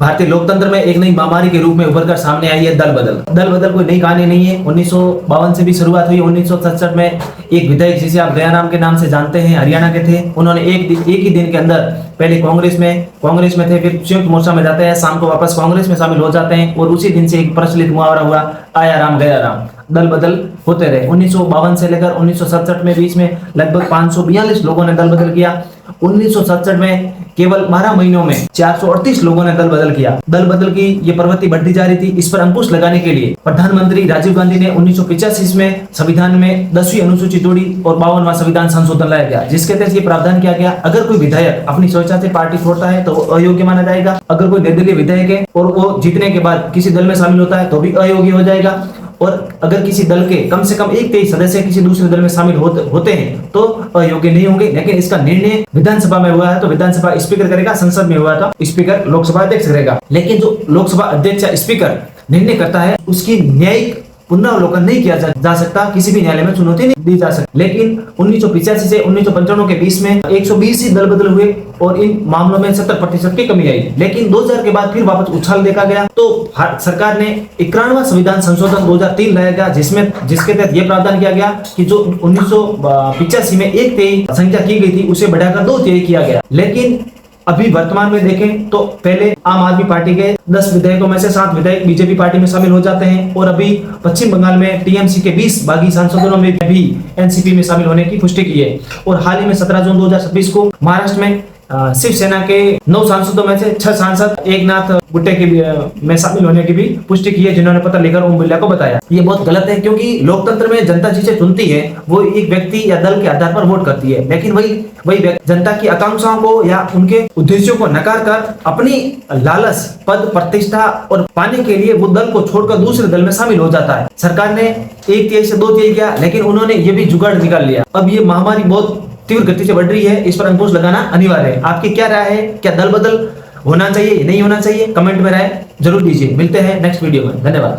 भारतीय लोकतंत्र में एक नई महामारी के रूप में उभर कर सामने आई है दल बदल। दल बदल कोई नई कहानी नहीं है, 1952 से भी शुरुआत हुई। 1967 में एक विधायक जिसे आप दयाराम के नाम से जानते हैं, हरियाणा के थे, उन्होंने एक ही दिन के अंदर पहले कांग्रेस में थे, फिर संयुक्त मोर्चा में जाते हैं, शाम को वापस कांग्रेस में शामिल हो जाते हैं और उसी दिन से एक प्रचलित मुहावरा हुआ, आया राम गया राम। दल बदल होते रहे। 1952 से लेकर 1967 में बीच में लगभग 542 लोगों ने दल बदल किया। 1967 में केवल 12 महीनों में 438 लोगों ने दल बदल किया। दल बदल की ये प्रवृत्ति बढ़ती जा रही थी। इस पर अंकुश लगाने के लिए प्रधानमंत्री राजीव गांधी ने 1985 में संविधान में 10वीं अनुसूची जोड़ी और 52वां संविधान संशोधन लाया गया, जिसके तहत ये प्रावधान किया गया, अगर कोई विधायक अपनी स्वेच्छा से पार्टी छोड़ता है तो अयोग्य माना जाएगा। अगर कोई निर्दलीय विधायक है और वो जीतने के बाद किसी दल में शामिल होता है तो भी अयोग्य हो जाएगा। और अगर किसी दल के कम से कम 1/3 सदस्य किसी दूसरे दल में शामिल होते हैं तो अयोग्य नहीं होंगे। लेकिन इसका निर्णय विधानसभा में हुआ है तो विधानसभा स्पीकर करेगा, संसद में हुआ था स्पीकर लोकसभा अध्यक्ष करेगा। लेकिन जो लोकसभा अध्यक्ष या स्पीकर निर्णय करता है उसकी न्यायिक पुनरावलोकन नहीं किया जा सकता, किसी भी न्यायालय में चुनौती नहीं दी जा सकती। लेकिन 1985 से 1995 के बीच में 120 ही दल बदल हुए और इन मामलों में 70% की कमी आई। लेकिन 2000 के बाद फिर वापस उछाल देखा गया तो सरकार ने 91वां संविधान संशोधन 2003 लाया गया, जिसके तहत यह प्रावधान किया गया कि जो 1985 में 1/3 संख्या की गई थी उसे बढ़ाकर 2/3 किया गया। लेकिन अभी वर्तमान में देखें तो पहले आम आदमी पार्टी के 10 विधायकों में से 7 विधायक बीजेपी पार्टी में शामिल हो जाते हैं और अभी पश्चिम बंगाल में टीएमसी के 20 बागी सांसदों में भी एनसीपी में शामिल होने की पुष्टि की है। और हाल ही में 17 जून 2026 को महाराष्ट्र में शिवसेना के 9 सांसदों में से 6 सांसद एकनाथ गुट्टे के में शामिल होने की भी पुष्टि की है, जिन्होंने पत्र लेकर ओम बिरला को बताया। ये बहुत गलत है, क्योंकि लोकतंत्र में जनता जिसे चुनती है वो एक व्यक्ति या दल के आधार पर वोट करती है। लेकिन वही जनता की आकांक्षाओं को या उनके उद्देश्यों को नकार कर अपनी लालच, पद, प्रतिष्ठा और पाने के लिए वो दल को छोड़कर दूसरे दल में शामिल हो जाता है। सरकार ने 1/3 से 2/3 किया, लेकिन उन्होंने ये भी जुगाड़ निकाल लिया। अब ये महामारी बहुत तीव्र गति से बढ़ रही है, इस पर अंकुश लगाना अनिवार्य है। आपकी क्या राय है? क्या दल बदल होना चाहिए, नहीं होना चाहिए? कमेंट में राय जरूर दीजिए। मिलते हैं नेक्स्ट वीडियो में। धन्यवाद।